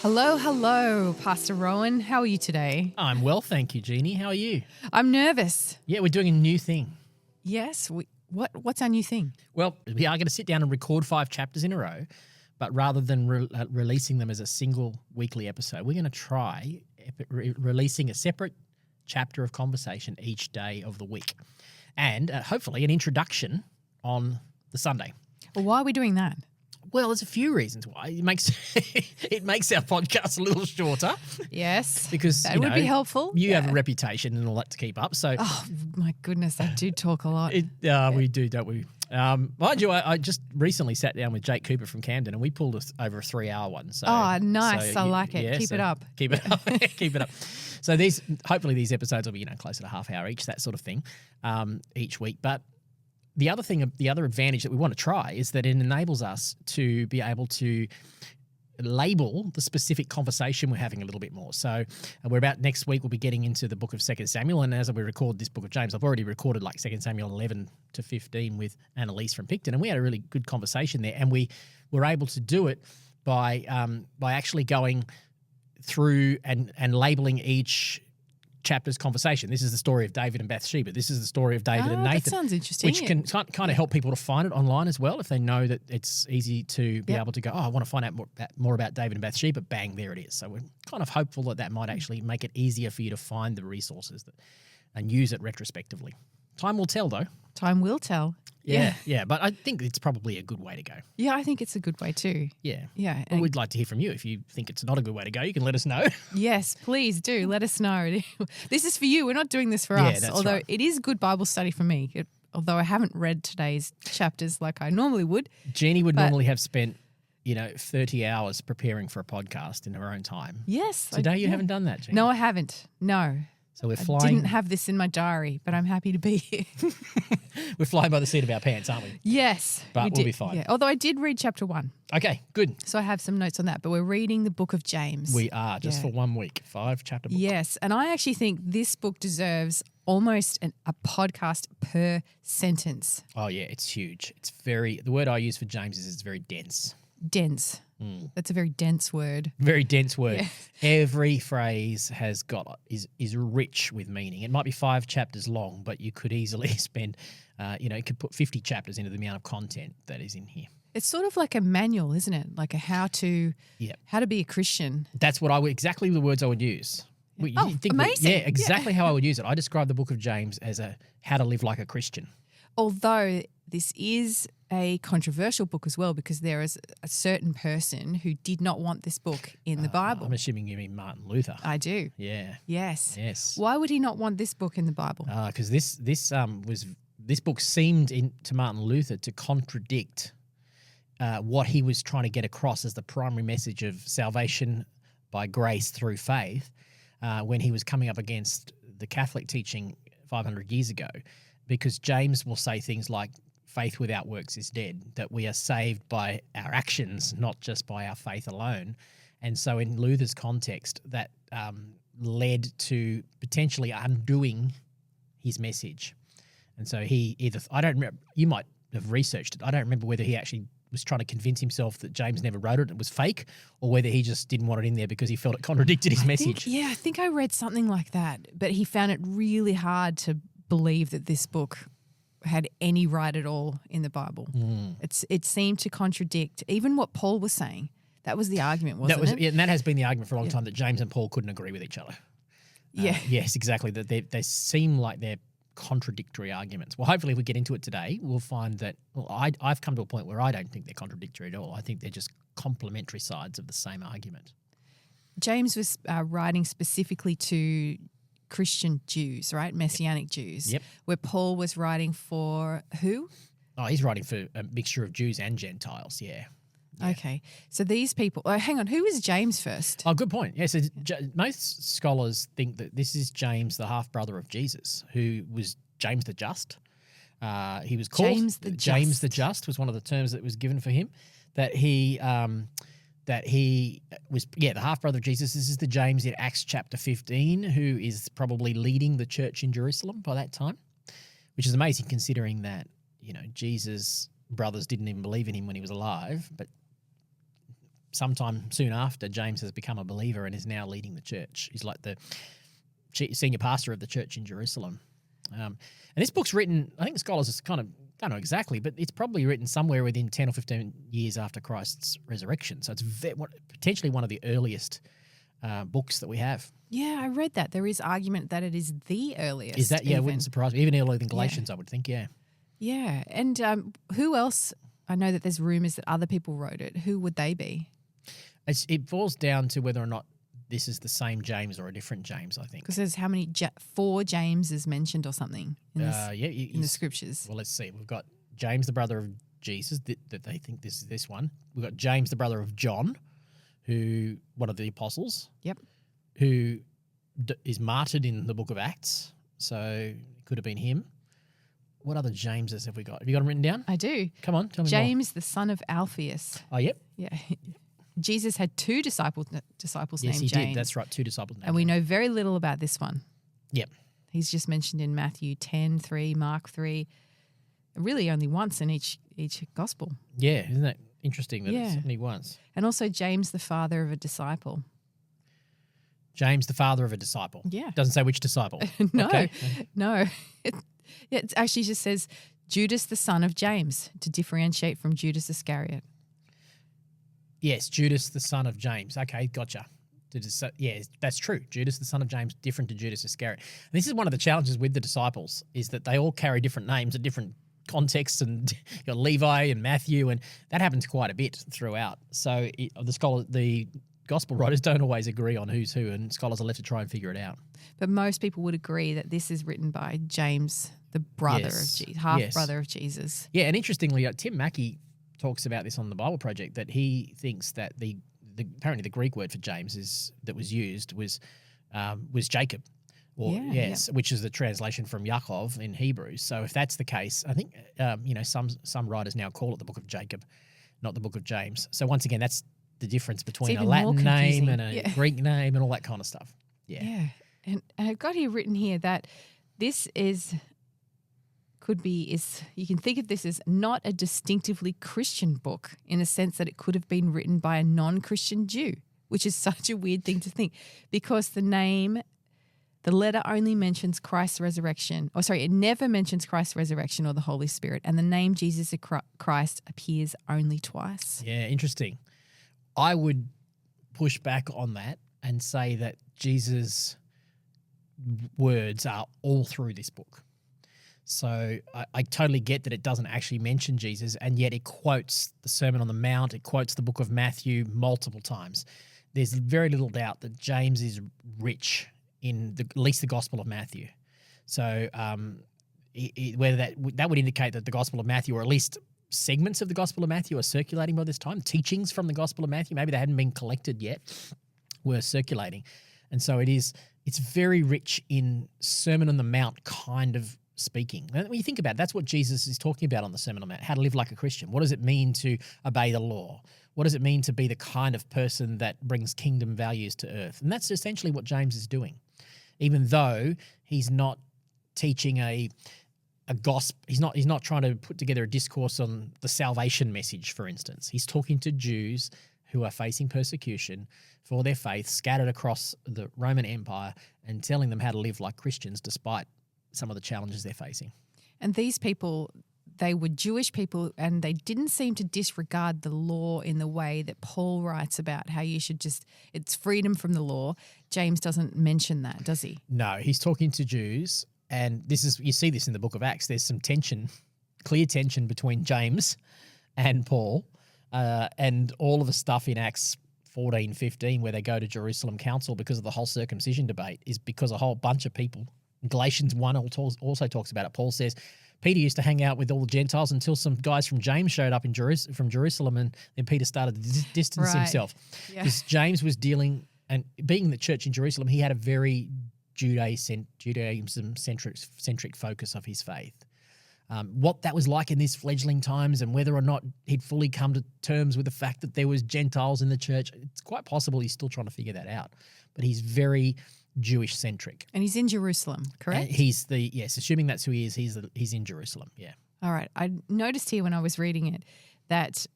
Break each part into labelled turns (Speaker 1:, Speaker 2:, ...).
Speaker 1: Hello, hello, Pastor Rohan. How are you today?
Speaker 2: I'm well, thank you, Jeanie. How are you?
Speaker 1: I'm nervous.
Speaker 2: Yeah, we're doing a new thing.
Speaker 1: Yes. What's our new thing?
Speaker 2: Well, we are going to sit down and record 5 chapters in a row, but rather than releasing them as a single weekly episode, we're going to try releasing a separate chapter of conversation each day of the week, and hopefully an introduction on the Sunday.
Speaker 1: Well, why are we doing that?
Speaker 2: Well, there's a few reasons why. It makes our podcast a little shorter.
Speaker 1: Yes.
Speaker 2: Because
Speaker 1: that would be helpful.
Speaker 2: You have a reputation and all that to keep up. So,
Speaker 1: oh my goodness, I do talk a lot.
Speaker 2: We do, don't we? Mind you, I just recently sat down with Jake Cooper from Camden, and we pulled over a 3-hour one. So,
Speaker 1: nice. I like it.
Speaker 2: Yeah,
Speaker 1: keep it up.
Speaker 2: Keep it up. Keep it up. So hopefully these episodes will be closer to half hour each, that sort of thing, each week. But the other advantage that we want to try is that it enables us to be able to label the specific conversation we're having a little bit more. So next week we'll be getting into the book of 2 Samuel, and as we record this book of James, I've already recorded 2 Samuel 11 to 15 with Annalise from Picton, and we had a really good conversation there, and we were able to do it by actually going through and labeling each chapter's conversation. This is the story of David and Bathsheba. This is the story of David and Nathan.
Speaker 1: That sounds interesting.
Speaker 2: Which can kind of help people to find it online as well if they know that it's easy to be able to go, I want to find out more about David and Bathsheba. Bang, there it is. So we're kind of hopeful that might actually make it easier for you to find the resources and use it retrospectively. Time will tell, though.
Speaker 1: Time will tell.
Speaker 2: Yeah, but I think it's probably a good way to go.
Speaker 1: Yeah, I think it's a good way too.
Speaker 2: Yeah.
Speaker 1: Yeah.
Speaker 2: Well, we'd like to hear from you. If you think it's not a good way to go, you can let us know.
Speaker 1: Yes, please do. Let us know. This is for you. We're not doing this for us.
Speaker 2: That's
Speaker 1: although
Speaker 2: right.
Speaker 1: It is good Bible study for me. Although I haven't read today's chapters like I normally would.
Speaker 2: Jeanie would normally have spent 30 hours preparing for a podcast in her own time.
Speaker 1: Yes.
Speaker 2: Today you haven't done that, Jeanie.
Speaker 1: No, I haven't. No.
Speaker 2: So we're flying.
Speaker 1: I didn't have this in my diary, but I'm happy to be here.
Speaker 2: We're flying by the seat of our pants, aren't we?
Speaker 1: Yes.
Speaker 2: But we'll be fine.
Speaker 1: Yeah. Although I did read chapter 1.
Speaker 2: Okay, good.
Speaker 1: So I have some notes on that, but we're reading the book of James.
Speaker 2: We are, just for 1 week, 5-chapter book.
Speaker 1: Yes, and I actually think this book deserves almost a podcast per sentence.
Speaker 2: Oh, yeah, it's huge. The word I use for James is it's very dense.
Speaker 1: Dense. That's a very dense word.
Speaker 2: Very dense word.
Speaker 1: Yeah.
Speaker 2: Every phrase is rich with meaning. It might be 5 chapters long, but you could easily spend, you could put 50 chapters into the amount of content that is in here.
Speaker 1: It's sort of like a manual, isn't it? Like a how to be a Christian.
Speaker 2: That's exactly the words I would use.
Speaker 1: Amazing.
Speaker 2: Exactly how I would use it. I describe the book of James as how to live like a Christian.
Speaker 1: Although this is a controversial book as well, because there is a certain person who did not want this book in the Bible.
Speaker 2: I'm assuming you mean Martin Luther.
Speaker 1: I do.
Speaker 2: Yeah.
Speaker 1: Yes. Why would he not want this book in the Bible?
Speaker 2: Because this book seemed to Martin Luther to contradict what he was trying to get across as the primary message of salvation by grace through faith when he was coming up against the Catholic teaching 500 years ago. Because James will say things like, faith without works is dead, that we are saved by our actions, not just by our faith alone. And so in Luther's context, that led to potentially undoing his message. And so I don't remember, you might have researched it, I don't remember whether he actually was trying to convince himself that James never wrote it and it was fake, or whether he just didn't want it in there because he felt it contradicted his message.
Speaker 1: I think I read something like that, but he found it really hard to believe that this book had any right at all in the Bible. It seemed to contradict even what Paul was saying. That was the argument, wasn't it?
Speaker 2: Yeah, and that has been the argument for a long time, that James and Paul couldn't agree with each other. Yes, exactly. That they seem like they're contradictory arguments. Well, hopefully if we get into it today, we'll find that I've come to a point where I don't think they're contradictory at all. I think they're just complementary sides of the same argument. James
Speaker 1: was writing specifically to Christian Jews, right? Messianic Jews.
Speaker 2: Yep.
Speaker 1: Where Paul was writing for who?
Speaker 2: Oh, he's writing for a mixture of Jews and Gentiles, yeah.
Speaker 1: Okay. So these people, hang on, who is James first?
Speaker 2: Oh, good point. Yeah, so most scholars think that this is James, the half-brother of Jesus, who was James the Just. He was called
Speaker 1: James the
Speaker 2: Just was one of the terms that was given for him, that he was, the half-brother of Jesus. This is the James in Acts chapter 15, who is probably leading the church in Jerusalem by that time, which is amazing considering that, Jesus' brothers didn't even believe in him when he was alive, but sometime soon after, James has become a believer and is now leading the church. He's like the senior pastor of the church in Jerusalem. And this book's written, I think the scholars is kind of, don't know exactly, but it's probably written somewhere within 10 or 15 years after Christ's resurrection. So it's potentially one of the earliest books that we have.
Speaker 1: Yeah, I read that. There is argument that it is the earliest.
Speaker 2: Is that? Yeah, it wouldn't surprise me. Even earlier than Galatians, I would think, yeah.
Speaker 1: Yeah. And who else? I know that there's rumours that other people wrote it. Who would they be?
Speaker 2: It falls down to whether or not this is the same James or a different James, I think.
Speaker 1: Because there's how many? 4 Jameses mentioned or something in, in the scriptures.
Speaker 2: Well, let's see. We've got James, the brother of Jesus, that they think this is this one. We've got James, the brother of John, who, one of the apostles.
Speaker 1: Yep.
Speaker 2: Who is martyred in the book of Acts. So it could have been him. What other Jameses have we got? Have you got them written down?
Speaker 1: I do.
Speaker 2: Come on, tell me
Speaker 1: James,
Speaker 2: more.
Speaker 1: the son of Alphaeus.
Speaker 2: Oh, yep.
Speaker 1: Yeah. Jesus had 2 disciples named James.
Speaker 2: Yes, he did. That's right, 2 disciples named
Speaker 1: And we know very little about this one.
Speaker 2: Yep.
Speaker 1: He's just mentioned in Matthew 10:3, Mark 3, really only once in each gospel.
Speaker 2: Yeah, isn't that interesting that it's only once?
Speaker 1: And also James, the father of a disciple.
Speaker 2: James, the father of a disciple.
Speaker 1: Yeah.
Speaker 2: Doesn't say which disciple.
Speaker 1: No,
Speaker 2: okay.
Speaker 1: no. It actually just says Judas, the son of James, to differentiate from Judas Iscariot.
Speaker 2: Yes, Judas, the son of James. Okay, gotcha. Yeah, that's true. Judas, the son of James, different to Judas Iscariot. And this is one of the challenges with the disciples, is that they all carry different names at different contexts, and you got Levi and Matthew, and that happens quite a bit throughout. So the gospel writers don't always agree on who's who, and scholars are left to try and figure it out.
Speaker 1: But most people would agree that this is written by James, the brother of Jesus, half-brother of Jesus.
Speaker 2: Yeah, and interestingly, Tim Mackey talks about this on the Bible Project, that he thinks that apparently the Greek word for James that was used was Jacob, which is the translation from Yaakov in Hebrew. So if that's the case, I think some writers now call it the Book of Jacob, not the Book of James. So once again, that's the difference between a Latin name and a Greek name and all that kind of stuff. Yeah.
Speaker 1: Yeah. And I've got here written here that this you can think of this as not a distinctively Christian book, in a sense that it could have been written by a non-Christian Jew, which is such a weird thing to think, because the letter only mentions Christ's resurrection. It never mentions Christ's resurrection or the Holy Spirit, and the name Jesus Christ appears only twice.
Speaker 2: Yeah, interesting. I would push back on that and say that Jesus' words are all through this book. So I totally get that it doesn't actually mention Jesus, and yet it quotes the Sermon on the Mount, it quotes the book of Matthew multiple times. There's very little doubt that James is rich in at least the Gospel of Matthew. So whether that would indicate that the Gospel of Matthew, or at least segments of the Gospel of Matthew, are circulating by this time. Teachings from the Gospel of Matthew, maybe they hadn't been collected yet, were circulating. And so it's very rich in Sermon on the Mount kind of speaking. When you think about it, that's what Jesus is talking about on the Sermon on the Mount, how to live like a Christian. What does it mean to obey the law? What does it mean to be the kind of person that brings kingdom values to earth? And that's essentially what James is doing, even though he's not teaching a gospel. He's not trying to put together a discourse on the salvation message, for instance. He's talking to Jews who are facing persecution for their faith, scattered across the Roman Empire, and telling them how to live like Christians despite some of the challenges they're facing.
Speaker 1: And these people, they were Jewish people, and they didn't seem to disregard the law in the way that Paul writes about how you should it's freedom from the law. James doesn't mention that, does he?
Speaker 2: No, he's talking to Jews, and you see this in the book of Acts. There's some tension, clear tension between James and Paul, and all of the stuff in Acts 14, 15, where they go to Jerusalem Council because of the whole circumcision debate, is because a whole bunch of people. Galatians 1 also talks about it. Paul says Peter used to hang out with all the Gentiles until some guys from James showed up from Jerusalem, and then Peter started to distance himself.
Speaker 1: Yeah.
Speaker 2: Because James was dealing, and being in the church in Jerusalem, he had a very Judaism-centric focus of his faith. What that was like in these fledgling times, and whether or not he'd fully come to terms with the fact that there was Gentiles in the church, it's quite possible he's still trying to figure that out. But he's very Jewish-centric.
Speaker 1: And he's in Jerusalem, correct?
Speaker 2: And assuming that's who he is, he's in Jerusalem, yeah.
Speaker 1: All right. I noticed here when I was reading it that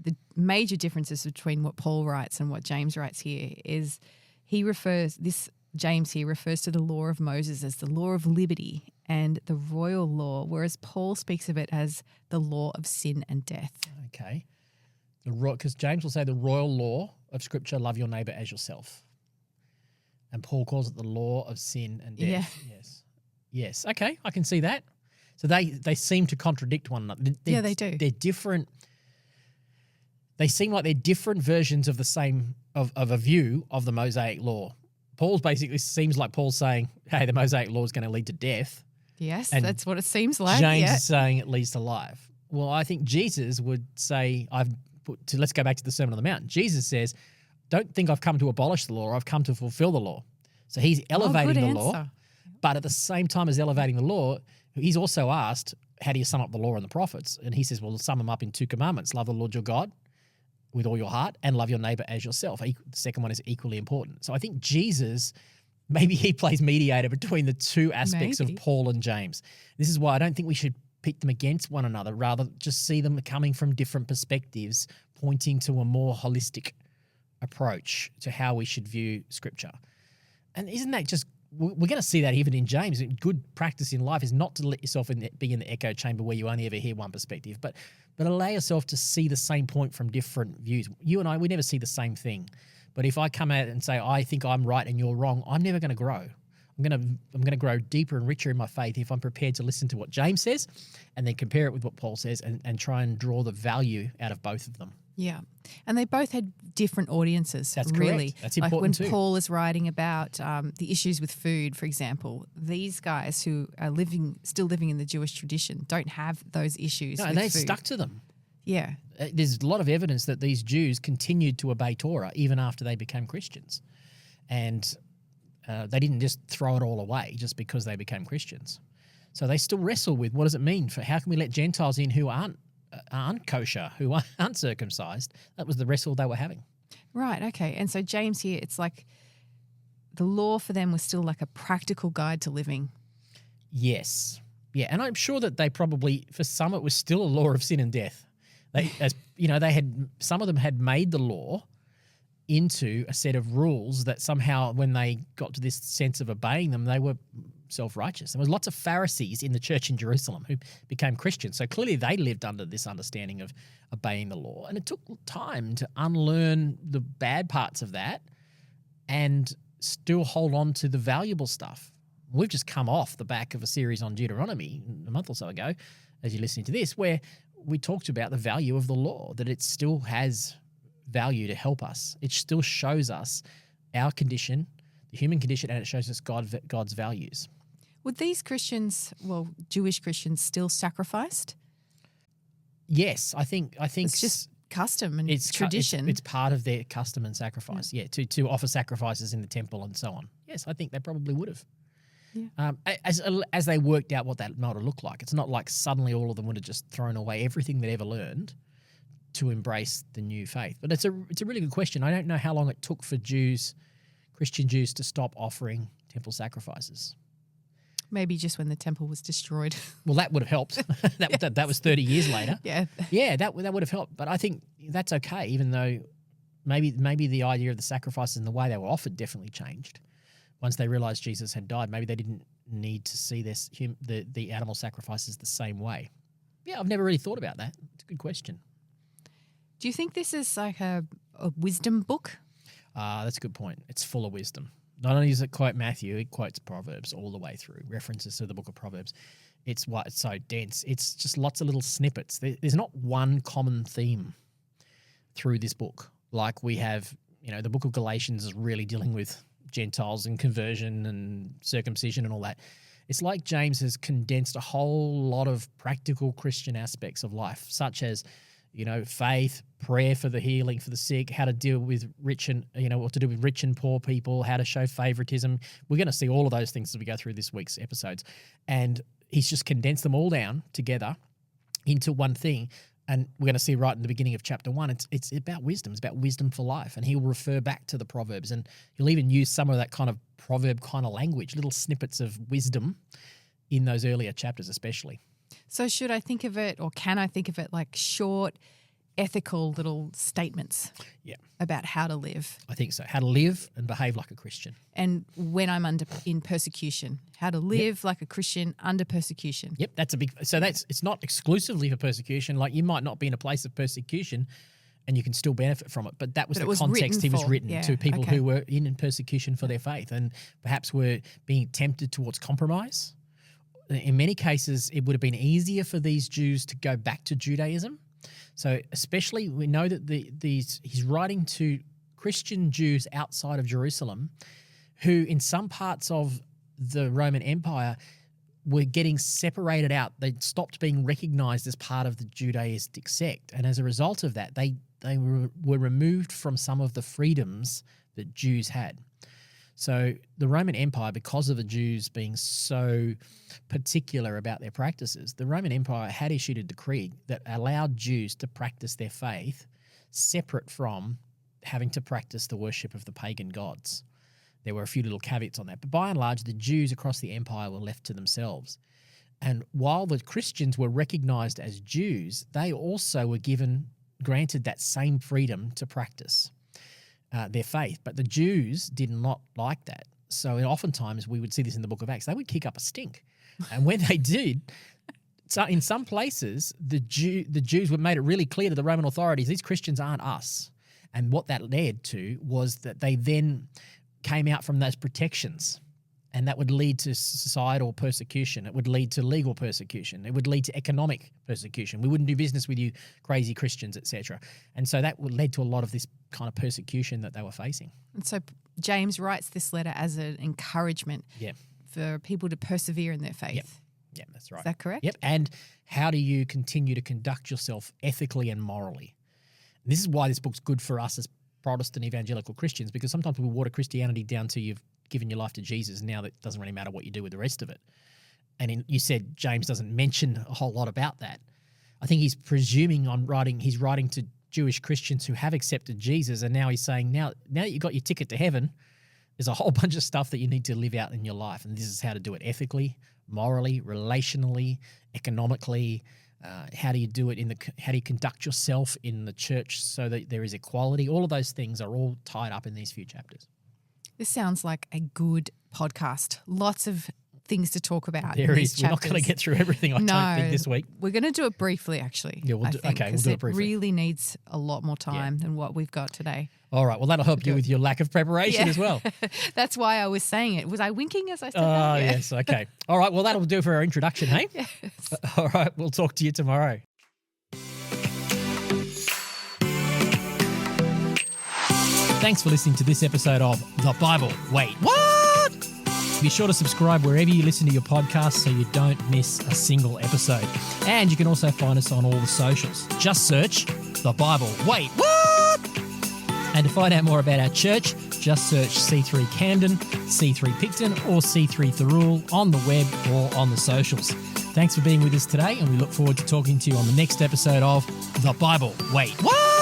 Speaker 1: the major differences between what Paul writes and what James writes here is James here refers to the law of Moses as the law of liberty and the royal law, whereas Paul speaks of it as the law of sin and death.
Speaker 2: Okay. Because James will say the royal law of Scripture, love your neighbour as yourself. And Paul calls it the law of sin and death.
Speaker 1: Yeah.
Speaker 2: Yes. Okay, I can see that. So they seem to contradict one another.
Speaker 1: Yeah, they do.
Speaker 2: They're different. They seem like they're different versions of the same, of a view of the Mosaic law. Paul's basically seems like Paul's saying, hey, the Mosaic law is going to lead to death.
Speaker 1: Yes,
Speaker 2: And
Speaker 1: that's what it seems like.
Speaker 2: James is saying it leads to life. Well, I think Jesus would say, let's go back to the Sermon on the Mount. Jesus says, don't think I've come to abolish the law, I've come to fulfill the law. So he's elevating the law, but at the same time as elevating the law, he's also asked, how do you sum up the law and the prophets? And he says, well, sum them up in 2 commandments. Love the Lord your God with all your heart and love your neighbor as yourself. The second one is equally important. So I think Jesus, maybe he plays mediator between the two aspects of Paul and James. This is why I don't think we should pit them against one another, rather just see them coming from different perspectives, pointing to a more holistic approach to how we should view Scripture. And isn't that just, we're going to see that even in James. Good practice in life is not to let yourself be in the echo chamber where you only ever hear one perspective, but allow yourself to see the same point from different views. You and I, we never see the same thing. But if I come out and say, I think I'm right and you're wrong, I'm never going to grow. I'm going to grow deeper and richer in my faith if I'm prepared to listen to what James says and then compare it with what Paul says and try and draw the value out of both of them.
Speaker 1: Yeah. And they both had different audiences.
Speaker 2: That's
Speaker 1: really.
Speaker 2: Correct. That's important
Speaker 1: too. Like when Paul is writing about the issues with food, for example, these guys who are still living in the Jewish tradition don't have those issues with
Speaker 2: they
Speaker 1: food.
Speaker 2: stuck to them.
Speaker 1: Yeah.
Speaker 2: There's a lot of evidence that these Jews continued to obey Torah even after they became Christians. And they didn't just throw it all away just because they became Christians. So they still wrestle with what does it mean for how can we let Gentiles in who aren't kosher, who aren't circumcised. That was the wrestle they were having.
Speaker 1: Right, okay. And so James here, it's like the law for them was still like a practical guide to living.
Speaker 2: Yes. Yeah, and I'm sure that they probably, for some, it was still a law of sin and death. Some of them had made the law into a set of rules that somehow when they got to this sense of obeying them, they were self-righteous. There was lots of Pharisees in the church in Jerusalem who became Christians. So clearly they lived under this understanding of obeying the law. And it took time to unlearn the bad parts of that and still hold on to the valuable stuff. We've just come off the back of a series on Deuteronomy a month or so ago, as you're listening to this, where we talked about the value of the law, that it still has value to help us. It still shows us our condition, the human condition, and it shows us God's values.
Speaker 1: Would these Christians, Jewish Christians, still sacrificed?
Speaker 2: Yes, I think
Speaker 1: it's just custom and tradition.
Speaker 2: It's part of their custom and sacrifice. Yeah, to offer sacrifices in the temple and so on. Yes, I think they probably would have.
Speaker 1: Yeah.
Speaker 2: As they worked out what that might have looked like. It's not like suddenly all of them would have just thrown away everything they'd ever learned to embrace the new faith. But it's a really good question. I don't know how long it took for Christian Jews, to stop offering temple sacrifices.
Speaker 1: Maybe just when the temple was destroyed.
Speaker 2: Well, that would have helped. that was 30 years later.
Speaker 1: Yeah,
Speaker 2: that would have helped. But I think that's okay, even though maybe the idea of the sacrifices and the way they were offered definitely changed. Once they realized Jesus had died, maybe they didn't need to see the animal sacrifices the same way. Yeah, I've never really thought about that. It's a good question.
Speaker 1: Do you think this is like a wisdom book?
Speaker 2: That's a good point. It's full of wisdom. Not only does it quote Matthew, it quotes Proverbs all the way through, references to the book of Proverbs. It's so dense. It's just lots of little snippets. There's not one common theme through this book. Like we have, the book of Galatians is really dealing with Gentiles and conversion and circumcision and all that. It's like James has condensed a whole lot of practical Christian aspects of life, such as, faith, prayer for the healing for the sick, how to deal with rich and, what to do with rich and poor people, how to show favoritism. We're going to see all of those things as we go through this week's episodes. And he's just condensed them all down together into one thing. And we're going to see right in the beginning of chapter 1, it's about wisdom. It's about wisdom for life. And he'll refer back to the Proverbs. And he'll even use some of that kind of proverb kind of language, little snippets of wisdom in those earlier chapters especially.
Speaker 1: So should I think of it, or can I think of it like short ethical little statements
Speaker 2: Yeah,
Speaker 1: about how to live.
Speaker 2: I think so. How to live and behave like a Christian.
Speaker 1: And when I'm in persecution, how to live like a Christian under persecution.
Speaker 2: Yep, that's a big. So it's not exclusively for persecution. Like you might not be in a place of persecution, and you can still benefit from it. But that was the context he was written to people who were in persecution for their faith, and perhaps were being tempted towards compromise. In many cases, it would have been easier for these Jews to go back to Judaism. So especially we know that he's writing to Christian Jews outside of Jerusalem who in some parts of the Roman Empire were getting separated out. They stopped being recognized as part of the Judaistic sect. And as a result of that, they were removed from some of the freedoms that Jews had. So the Roman Empire, because of the Jews being so particular about their practices, the Roman Empire had issued a decree that allowed Jews to practice their faith separate from having to practice the worship of the pagan gods. There were a few little caveats on that, but by and large, the Jews across the empire were left to themselves. And while the Christians were recognized as Jews, they also were granted that same freedom to practice their faith. But the Jews did not like that. So oftentimes we would see this in the book of Acts. They would kick up a stink. And when they did, so in some places, the Jews were made it really clear to the Roman authorities, these Christians aren't us. And what that led to was that they then came out from those protections. And that would lead to societal persecution. It would lead to legal persecution. It would lead to economic persecution. We wouldn't do business with you crazy Christians, etc. And so that led to a lot of this kind of persecution that they were facing.
Speaker 1: And so James writes this letter as an encouragement for people to persevere in their faith.
Speaker 2: Yeah, that's right.
Speaker 1: Is that correct?
Speaker 2: Yep. And how do you continue to conduct yourself ethically and morally? And this is why this book's good for us as Protestant evangelical Christians, because sometimes we water Christianity down to you've given your life to Jesus, and now that doesn't really matter what you do with the rest of it. And you said James doesn't mention a whole lot about that. I think he's presuming he's writing to Jewish Christians who have accepted Jesus, and now he's saying, now that you've got your ticket to heaven, there's a whole bunch of stuff that you need to live out in your life, and this is how to do it ethically, morally, relationally, economically. How do you do it how do you conduct yourself in the church so that there is equality? All of those things are all tied up in these few chapters.
Speaker 1: This sounds like a good podcast. Lots of things to talk about.
Speaker 2: There is. We're not going to get through everything, I don't think, this week.
Speaker 1: We're going to do it briefly, actually.
Speaker 2: Yeah, we'll do it briefly.
Speaker 1: It really needs a lot more time than what we've got today.
Speaker 2: All right. Well, that'll help you with your lack of preparation as well.
Speaker 1: That's why I was saying it. Was I winking as I said that?
Speaker 2: Oh, yes. Okay. All right. Well, that'll do for our introduction, hey?
Speaker 1: Yes.
Speaker 2: All right. We'll talk to you tomorrow. Thanks for listening to this episode of The Bible. Wait, what? Be sure to subscribe wherever you listen to your podcast so you don't miss a single episode. And you can also find us on all the socials. Just search The Bible. Wait, what? And to find out more about our church, just search C3 Camden, C3 Picton, or C3 Thirroul on the web or on the socials. Thanks for being with us today, and we look forward to talking to you on the next episode of The Bible. Wait, what?